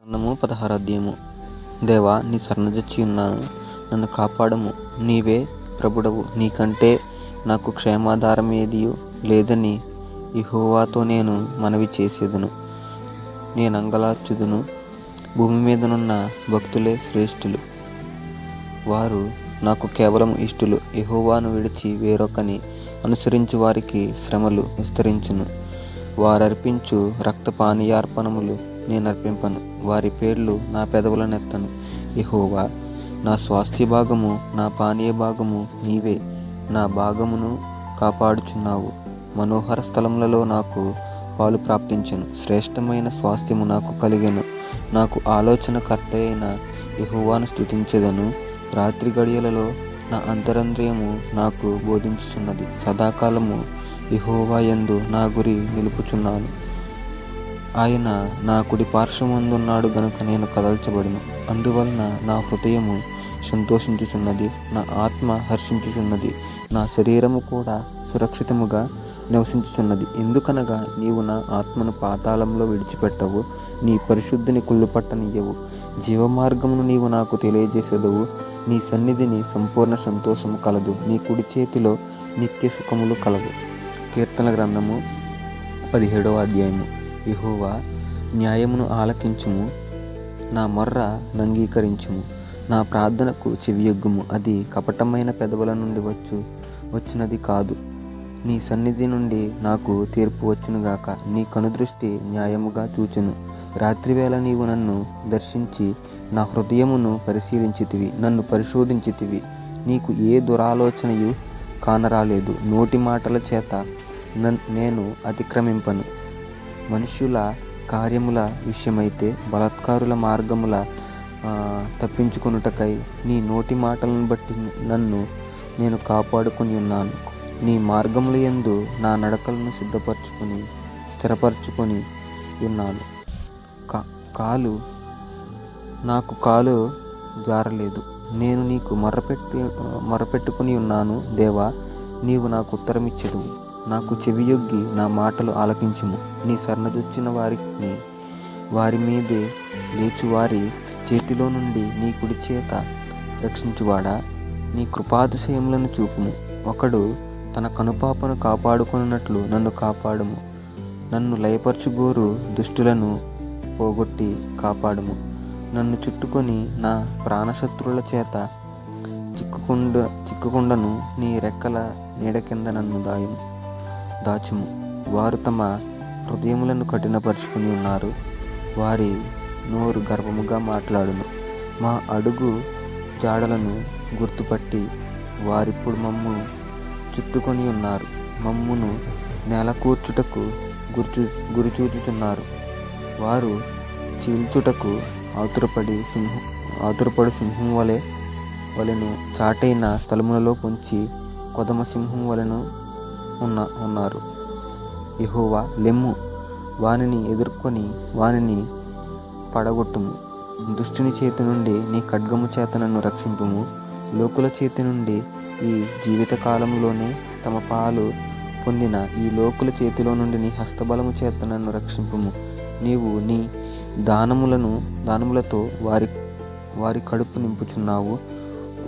గ్రంథము 16వ అధ్యాయము. దేవా, నీ శరణుజొచ్చి ఉన్నాను, నన్ను కాపాడము. నీవే ప్రభుడవు, నీకంటే నాకు క్షేమాధారం ఏదియూ లేదని యెహోవాతో నేను మనవి చేసేదను. నేను అంగలార్చుదును. భూమి మీదనున్న భక్తులే శ్రేష్ఠులు, వారు నాకు కేవలం ఇష్టులు. యెహోవాను విడిచి వేరొకని అనుసరించు వారికి శ్రమలు విస్తరించును. వారర్పించు రక్తపానీయార్పణములు నేనర్పింపను, వారి పేర్లు నా పెదవులనెత్తను. యెహోవా నా స్వాస్థ్య భాగము, నా పానీయ భాగము నీవే. నా భాగమును కాపాడుచున్నావు. మనోహర స్థలములలో నాకు పాలు ప్రాప్తించెను. శ్రేష్టమైన స్వాస్థ్యము నాకు కలిగెను. నాకు ఆలోచనకర్త అయిన యెహోవాను స్తుతించెదను. రాత్రి గడియలలో నా అంతరంద్రియము నాకు బోధించుచున్నది. సదాకాలము యెహోవా యందు నా గురి నిలుపుచున్నాను. ఆయన నా కుడి పార్శ్వమందున్నాడు గనుక నేను కదల్చబడును. అందువలన నా హృదయము సంతోషించుచున్నది, నా ఆత్మ హర్షించుచున్నది, నా శరీరము కూడా సురక్షితముగా నివసించుచున్నది. ఎందుకనగా నీవు నా ఆత్మను పాతాళంలో విడిచిపెట్టవు, నీ పరిశుద్ధిని కుళ్ళుపట్టనియ్యవు. జీవమార్గమును నీవు నాకు తెలియజేసేదవు. నీ సన్నిధిని సంపూర్ణ సంతోషము కలదు, నీ కుడి చేతిలో నిత్య సుఖములు కలవు. కీర్తన గ్రంథము 17వ అధ్యాయము. యెహోవా, న్యాయమును ఆలకించుము, నా మొర్ర నంగీకరించుము. నా ప్రార్థనకు చెవియొగ్గుము. అది కపటమైన పెదవుల నుండి వచ్చినది కాదు. నీ సన్నిధి నుండి నాకు తీర్పు వచ్చునుగాక. నీ కనుదృష్టి న్యాయముగా చూచెను. రాత్రివేళ నీవు నన్ను దర్శించి నా హృదయమును పరిశీలించితివి, నన్ను పరిశోధించితివి. నీకు ఏ దురాలోచనయు కానరాలేదు. నోటి మాటల చేత నేను అతిక్రమింపను. మనుష్యుల కార్యముల విషయమైతే బలాత్కారుల మార్గముల తప్పించుకొనుటకై నీ నోటి మాటలను బట్టి నన్ను నేను కాపాడుకొని ఉన్నాను. నీ మార్గముల యందు నా నడకలను స్థిరపరచుకొని ఉన్నాను. నాకు కాలు జారలేదు. నేను నీకు మొర్రపెట్టుకుని ఉన్నాను. దేవా, నీవు నాకు ఉత్తరమిచ్చెదవు. నాకు చెవియొగ్గి నా మాటలు ఆలకించుము. నీ శరణుజొచ్చిన వారి మీదే లేచువారి చేతిలో నుండి నీ కుడి చేత రక్షించువాడా, నీ కృపాతిశయములను చూపుము. ఒకడు తన కనుపాపను కాపాడుకొనున్నట్లు నన్ను కాపాడుము. నన్ను లయపరచుగోరు దుష్టులను పోగొట్టి కాపాడుము. నన్ను చుట్టుకొని నా ప్రాణశత్రువుల చేత చిక్కుకుండను. నీ రెక్కల నీడ కింద నన్ను దాచుము. వారు తమ హృదయములను కఠినపరుచుకుని ఉన్నారు. వారి నోరు గర్వముగా మాట్లాడును. మా అడుగు జాడలను గుర్తుపట్టి వారిప్పుడు మమ్ము చుట్టుకొని ఉన్నారు. మమ్మును నేల కూర్చుటకు గురిచూచుచున్నారు. వారు చీల్చుటకు ఆతురపడు సింహం వలెను చాటైన స్థలములలో పొంచి కొదమ సింహం వలెను ఉన్నారు. యెహోవా, లెమ్ము, వానిని ఎదుర్కొని వానిని పడగొట్టుము. దుష్టుని చేతి నుండి నీ ఖడ్గము చేత నన్ను రక్షింపుము. లోకుల చేతి నుండి ఈ జీవితకాలంలోనే తమ పాలు పొందిన ఈ లోకుల చేతిలో నుండి నీ హస్తబలము చేత నన్ను రక్షింపుము. నీవు నీ దానములతో వారి కడుపు నింపుచున్నావు.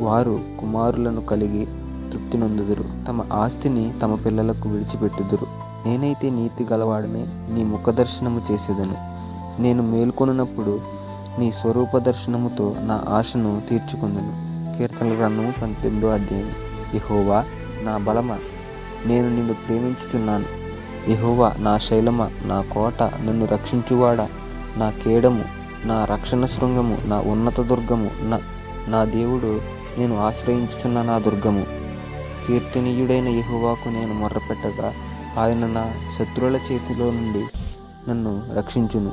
వారు కుమారులను కలిగి తృప్తి నొందుదురు. తమ ఆస్తిని తమ పిల్లలకు విడిచిపెట్టుదురు. నేనైతే నీతి గలవాడనే నీ ముఖదర్శనము చేసేదను. నేను మేల్కొనున్నప్పుడు నీ స్వరూప దర్శనముతో నా ఆశను తీర్చుకుందును. కీర్తనల గ్రంథము 18వ అధ్యాయం. యెహోవా, నా బలమా, నేను నిన్ను ప్రేమించుచున్నాను. యెహోవా, నా శైలమా, నా కోట, నన్ను రక్షించువాడా, నా కేడము, నా రక్షణ శృంగము, నా ఉన్నత దుర్గము, నా దేవుడు, నేను ఆశ్రయించుచున్న నా దుర్గము. కీర్తనీయుడైన యెహోవాకు నేను మొర్రపెట్టగా ఆయన నా శత్రువుల చేతిలో నుండి నన్ను రక్షించును.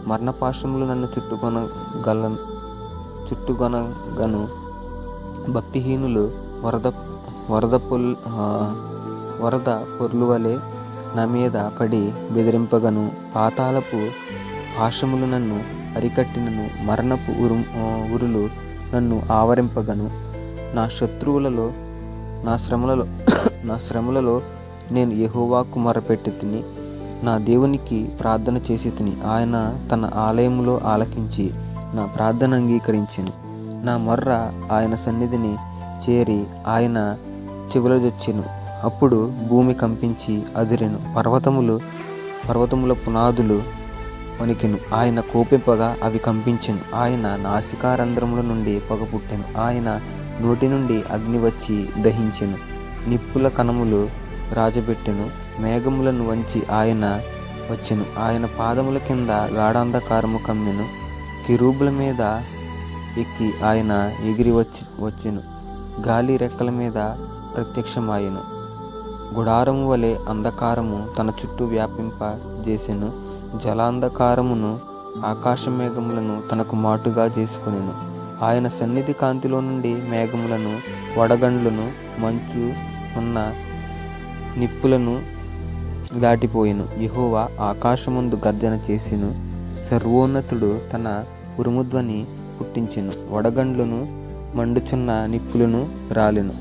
మరణపాశములు నన్ను చుట్టుకొనగను. భక్తిహీనులు వరద పొర్లు వలె నా మీద పడి బెదిరింపగను. పాతాళపు పాశములు నన్ను అరికట్టినను. మరణపు ఉరులు నన్ను ఆవరింపగను. నా శ్రమలలో నేను యెహోవాకు మొరపెట్టి తిని. నా దేవునికి ప్రార్థన చేసి తిని ఆయన తన ఆలయంలో ఆలకించి నా ప్రార్థన అంగీకరించెను. నా మొర్ర ఆయన సన్నిధిని చేరి ఆయన చెవులజొచ్చెను. అప్పుడు భూమి కంపించి అదిరెను, పర్వతముల పునాదులు వణికెను. ఆయన కోపింపగా అవి కంపించెను. ఆయన నాసికారంధ్రముల నుండి పొగ పుట్టెను. ఆయన నోటి నుండి అగ్ని వచ్చి దహించెను. నిప్పుల కణములు రాజబెట్టెను. మేఘములను వంచి ఆయన వచ్చెను. ఆయన పాదముల కింద గాఢాంధకారము కమ్మెను. కెరూబుల మీద ఎక్కి ఆయన ఎగిరి వచ్చెను. గాలి రెక్కల మీద ప్రత్యక్షమాయెను. గుడారము వలె అంధకారము తన చుట్టూ వ్యాపింపజేసెను. జలాంధకారమును ఆకాశ మేఘములను తనకు మాటుగా చేసుకొనెను. ఆయన సన్నిధి కాంతిలో నుండి మేఘములను, వడగండ్లను, మంచు ఉన్న నిప్పులను దాటిపోయెను. యెహోవా ఆకాశమందు గర్జన చేసెను. సర్వోన్నతుడు తన ఉరుముధ్వని పుట్టించెను. వడగండ్లను, మండుచున్న నిప్పులను రాలెను.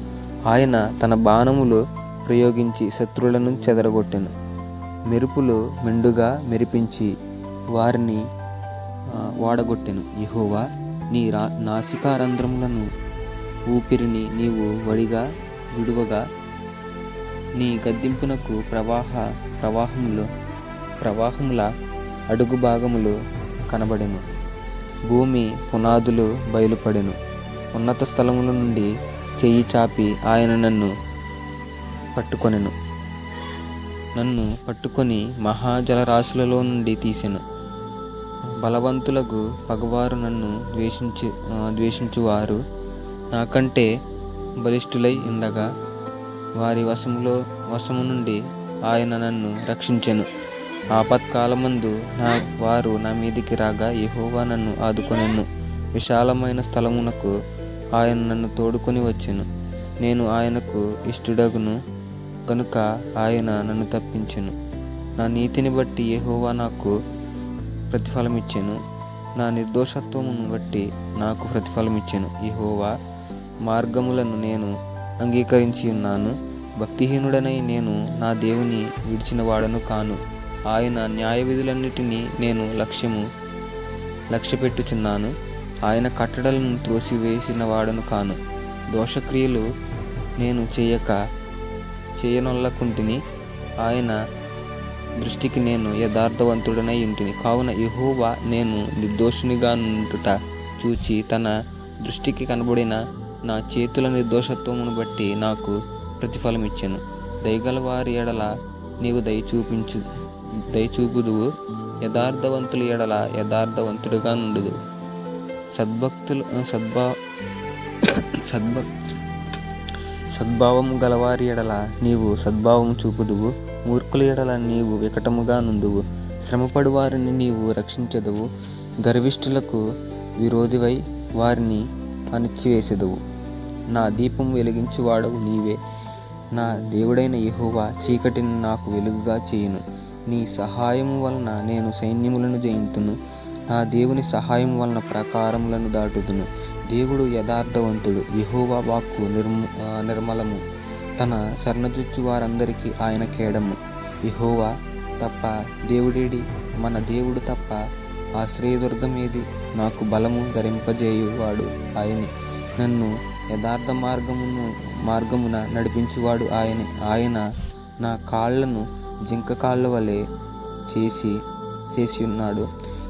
ఆయన తన బాణములు ప్రయోగించి శత్రువులను చెదరగొట్టెను. మెరుపులు మెండుగా మెరిపించి వారిని వాడగొట్టెను. యెహోవా నీ నాసికారంధ్రములను ఊపిరిని నీవు వడిగా విడువగా నీ గద్దింపునకు ప్రవాహముల అడుగు భాగములు కనబడెను. భూమి పునాదులు బయలుపడెను. ఉన్నత స్థలముల నుండి చెయ్యి చాపి ఆయన నన్ను పట్టుకొని మహాజలరాశులలో నుండి తీసెను. బలవంతులకు పగవారు నన్ను ద్వేషించువారు నాకంటే బలిష్ఠులై ఉండగా వారి వశము నుండి ఆయన నన్ను రక్షించెను. ఆపత్కాలమందు వారు నా మీదికి రాగా యెహోవా నన్ను ఆదుకొనెను. విశాలమైన స్థలమునకు ఆయన నన్ను తోడుకొని వచ్చెను. నేను ఆయనకు ఇష్టడగును కనుక ఆయన నన్ను తప్పించెను. నా నీతిని బట్టి యెహోవా నాకు ప్రతిఫలమిచ్చెను. నా నిర్దోషత్వమును బట్టి నాకు ప్రతిఫలమిచ్చెను. యెహోవా మార్గములను నేను అంగీకరించి ఉన్నాను. భక్తిహీనుడనై నేను నా దేవుని విడిచిన వాడను కాను. ఆయన న్యాయ విధులన్నిటినీ నేను లక్ష్యపెట్టుచున్నాను. ఆయన కట్టడలను త్రోసివేసిన వాడను కాను. దోషక్రియలు నేను చేయనొల్లకుంటిని. ఆయన దృష్టికి నేను యథార్థవంతుడనై ఉంటిని. కావున యెహోవా నేను నిర్దోషినిగా నుండుట చూచి తన దృష్టికి కనబడిన నా చేతుల నిర్దోషత్వమును బట్టి నాకు ప్రతిఫలమిచ్చెను. దయగల వారి ఎడల నీవు దయచూపుదువు. యథార్థవంతుల ఎడల యథార్థవంతుడిగా నుండుదు. సద్భావము గలవారి ఎడల నీవు సద్భావము చూపుదువు. మూర్ఖుల ఎడల నీవు వికటముగా నుండువు. శ్రమపడు వారిని నీవు రక్షించదువు. గర్విష్ఠులకు విరోధివై వారిని అణిచివేసెదవు. నా దీపం వెలిగించువాడవు నీవే. నా దేవుడైన యెహోవా చీకటిని నాకు వెలుగుగా చేయును. నీ సహాయము వలన నేను సైన్యములను జయింతును. నా దేవుని సహాయం వలన ప్రాకారములను దాటుదును. దేవుడు యథార్థవంతుడు. యెహోవా వాక్కు నిర్మలము. తన శరణజొచ్చు వారందరికీ ఆయన కేడము. యెహోవా తప్ప దేవుడేడి? మన దేవుడు తప్ప ఆశ్రయదుర్గమేది? నాకు బలము ధరింపజేయువాడు ఆయనే. నన్ను యథార్థ మార్గమున నడిపించువాడు ఆయనే. ఆయన నా కాళ్లను జింక కాళ్ళ వలె చేసి ఉన్నాడు.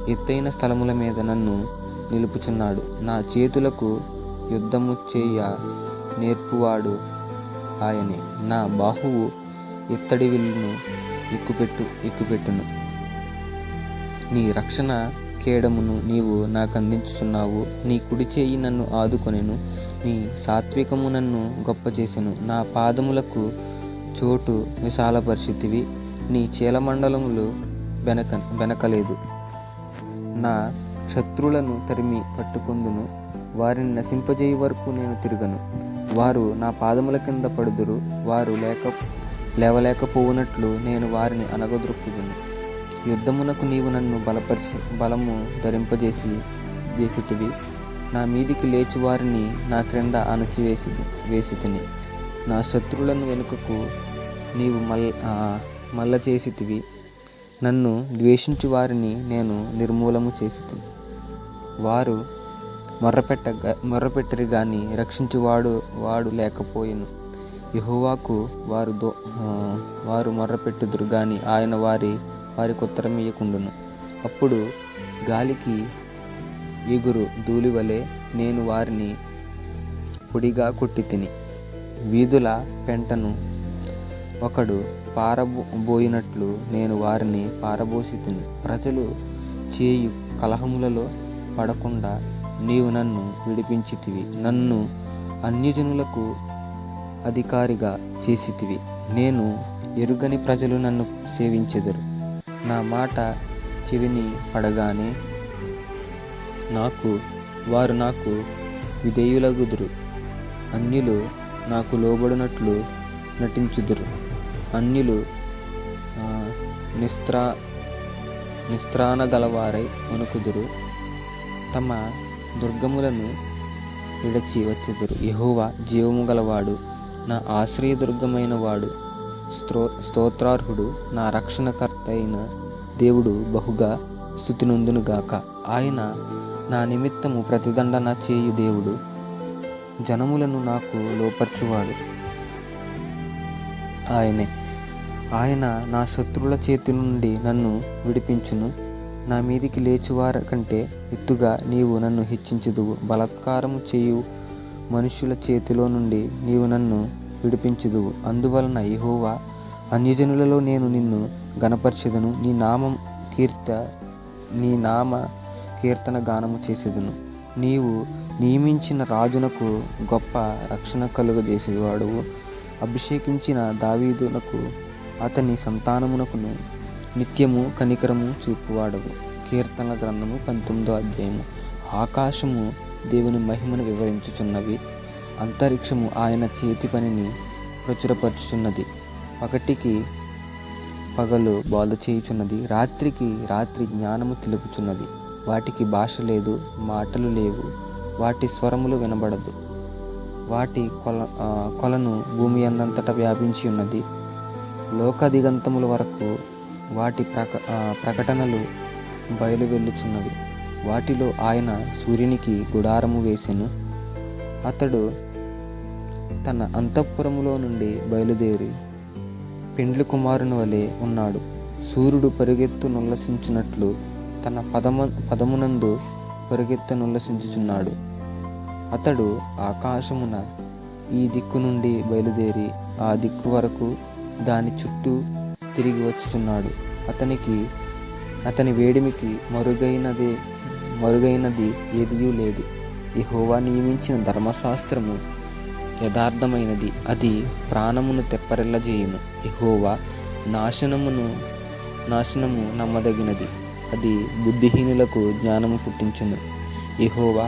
ఎత్తైన స్థలముల మీద నన్ను నిలుపుచున్నాడు. నా చేతులకు యుద్ధము చేయ నేర్పువాడు ఆయనే. నా బాహువు ఇత్తడి విల్లును ఎక్కుపెట్టును. నీ రక్షణ కేడమును నీవు నాకు అందించుచున్నావు. నీ కుడి చేయి నన్ను ఆదుకొనెను. నీ సాత్వికము నన్ను గొప్ప చేసెను. నా పాదములకు చోటు విశాలపరిచితివి. నీ చీలమండలములు బెనకలేదు. నా శత్రులను తరిమి పట్టుకొందును. వారిని నశింపజేయ వరకు నేను తిరగను. వారు నా పాదముల కింద పడుదురు. వారు లేవలేకపోవునట్లు నేను వారిని అనగదొరుకుదును. యుద్ధమునకు నీవు నన్ను బలము ధరింపజేసితివి. నా మీదికి లేచి వారిని నా క్రింద అణచివేసితిని. నా శత్రువులను వెనుకకు నీవు మల్ల చేసితివి. నన్ను ద్వేషించు వారిని నేను నిర్మూలము చేసితిని. వారు మొర్రపెట్టరి గాని వాడు లేకపోయెను. యెహోవాకు వారు మొర్రపెట్టుదురు గాని ఆయన వారికి ఉత్తరమియ్యకుండును. అప్పుడు గాలికి ఎగురు ధూళి వలె నేను వారిని పొడిగా కొట్టితిని. వీధుల పెంటను ఒకడు పారబోయినట్లు నేను వారిని పారబోసితిని. ప్రజలు చేయు కలహములలో పడకుండా నీవు నన్ను విడిపించితివి. నన్ను అన్యజనులకు అధికారిగా చేసితివి. నేను ఎరుగని ప్రజలు నన్ను సేవించెదరు. నా మాట చెవిని పడగానే వారు నాకు విధేయులగుదురు. అన్యులు నాకు లోబడినట్లు నటించుదురు. అన్యులు నిస్త్రాణ గలవారై వణుకుదురు. తమ దుర్గములను విడచి వచ్చెదరు. యెహోవా జీవము గలవాడు, నా ఆశ్రయదుర్గమైన వాడు, స్తోత్రార్హుడు, నా రక్షణకర్త అయిన దేవుడు బహుగా స్తుతినొందునుగాక. ఆయన నా నిమిత్తము ప్రతిదండన చేయు దేవుడు, జనములను నాకు లోపర్చువాడు ఆయనే. ఆయన నా శత్రువుల చేతి నుండి నన్ను విడిపించును. నా మీదికి లేచువారి కంటే ఎత్తుగా నీవు నన్ను హెచ్చించుదువు. బలాత్కారము చేయు మనుషుల చేతిలో నుండి నీవు నన్ను విడిపించుదువు. అందువలన యెహోవా, అన్యజనులలో నేను నిన్ను గణపరచెదను. నీ నామ కీర్తన గానము చేసేదను. నీవు నియమించిన రాజునకు గొప్ప రక్షణ కలుగజేసేవాడువు. అభిషేకించిన దావీదునకు అతని సంతానమునకును నిత్యము కనికరము చూపువాడవు. కీర్తనల గ్రంథము 19వ అధ్యాయము. ఆకాశము దేవుని మహిమను వివరించుచున్నవి. అంతరిక్షము ఆయన చేతి పనిని ప్రచురపరచుచున్నది. పగటికి పగలు బోధ చేయుచున్నది. రాత్రికి రాత్రి జ్ఞానము తెలుపుచున్నది. వాటికి భాష లేదు, మాటలు లేవు, వాటి స్వరములు వినబడదు. వాటి కొలను భూమి అందంతటా వ్యాపించి ఉన్నది. లోక దిగంతముల వరకు వాటి ప్రకటనలు బయలు వెళ్ళుచున్నవి. వాటిలో ఆయన సూర్యునికి గుడారము వేసెను. అతడు తన అంతఃపురములో నుండి బయలుదేరి పెండ్లి కుమారుని వలె ఉన్నాడు. సూర్యుడు పరుగెత్తునుల్లసించున్నట్లు తన పదమునందు పరుగెత్తనుల్లసించుచున్నాడు. అతడు ఆకాశమున ఈ దిక్కు నుండి బయలుదేరి ఆ దిక్కు వరకు దాని చుట్టూ తిరిగి వచ్చుచున్నాడు. అతని వేడిమికి మరుగైనది ఏదియూ లేదు. యెహోవా నియమించిన ధర్మశాస్త్రము యథార్థమైనది, అది ప్రాణమును తెప్పరిల్లజేయును. యెహోవా నాశనము నమ్మదగినది, అది బుద్ధిహీనులకు జ్ఞానము పుట్టించును. యెహోవా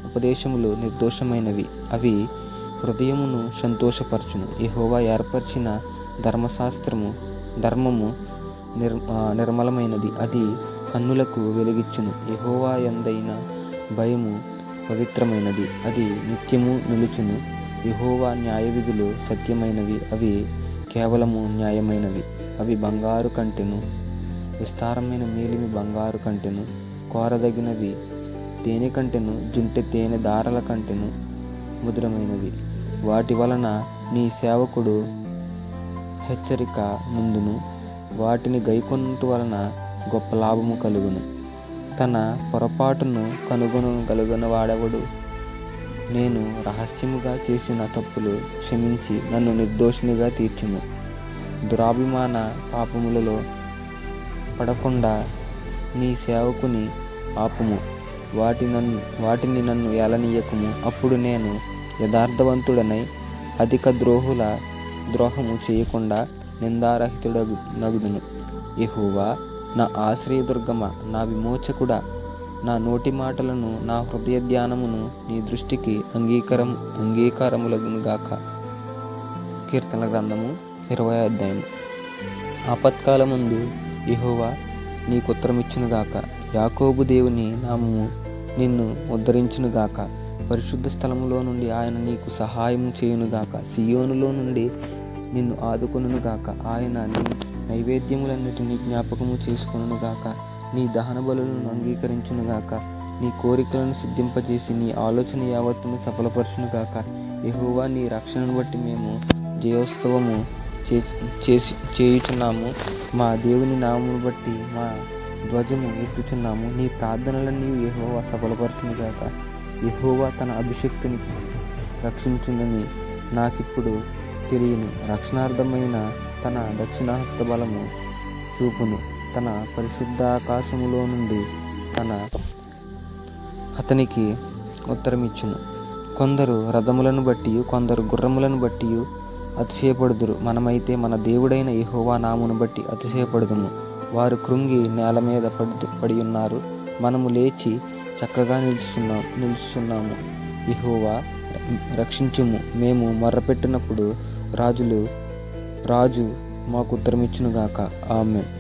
ఉపదేశములు నిర్దోషమైనవి, అవి హృదయమును సంతోషపరచును. యెహోవా ఏర్పరిచిన ధర్మము నిర్మలమైనది, అది కన్నులకు వెలుగిచ్చును. యెహోవా యందైన భయము పవిత్రమైనది, అది నిత్యము నిలుచును. యెహోవా న్యాయవిధులు సత్యమైనవి, అవి కేవలము న్యాయమైనవి. అవి బంగారు కంటెను, విస్తారమైన మేలిమి బంగారు కంటెను, కోరదగినవి తేనె కంటెను, జుంటె తేనె దారల కంటెను మధురమైనవి. వాటి వలన నీ సేవకుడు హెచ్చరిక నుండును. వాటిని గైకొనుట వలన గొప్ప లాభము కలుగును. తన పొరపాటును కనుగొనగలిగిన వాడెవడు? నేను రహస్యముగా చేసిన తప్పులు క్షమించి నన్ను నిర్దోషినిగా తీర్చుము. దురాభిమాన పాపములలో పడకుండా నీ సేవకుని ఆపుము. వాటిని నన్ను ఏలనీయకుము. అప్పుడు నేను యథార్థవంతుడనై అధిక ద్రోహము చేయకుండా నిందారహితుడనగుదును. యెహోవా నా ఆశ్రయదుర్గమ, నా విమోచకుడా, నా నోటి మాటలను నా హృదయ ధ్యానమును నీ దృష్టికి అంగీకారములగునుగాక. కీర్తనల గ్రంథము 20వ అధ్యాయము. ఆపత్కాలమందు యెహోవా నీకు ఉత్తరమిచ్చునుగాక. యాకోబు దేవుని నామము నిన్ను ఉద్ధరించునుగాక. పరిశుద్ధ స్థలములో నుండి ఆయన నీకు సహాయము చేయునుగాక. సియోనులో నుండి నిన్ను ఆదుకొనుగాక. ఆయన నైవేద్యములన్నిటినీ జ్ఞాపకము చేసుకొనుగాక. నీ దహన బలులను అంగీకరించునుగాక. నీ కోరికలను సిద్ధింపజేసి నీ ఆలోచన యావత్తును సఫలపరచునుగాక. యెహోవా, నీ రక్షణను బట్టి మేము జయోత్సవము చేయుచున్నాము. మా దేవుని నామమును బట్టి మా ధ్వజము ఎత్తుచున్నాము. నీ ప్రార్థనలన్నీ యెహోవా సఫలపరచునుగాక. యెహోవా తన అభిషిక్తుని రక్షించునని నాకిప్పుడు తెలియను. రక్షణార్థమైన తన దక్షిణహస్త బలము చూపును. తన పరిశుద్ధాకాశములో నుండి అతనికి ఉత్తరమిచ్చును. కొందరు రథములను బట్టి, కొందరు గుర్రములను బట్టి అతిశయపడుదురు. మనమైతే మన దేవుడైన యెహోవా నామమును బట్టి అతిశయపడుదుము. వారు కృంగి నేల మీద పడి ఉన్నారు. మనము లేచి చక్కగా నిలుచున్నాము. యెహోవా, రక్షించుము. మేము మొర్రపెట్టినప్పుడు రాజు మాకు ఉత్తరమిచ్చునుగాక. ఆమేన్.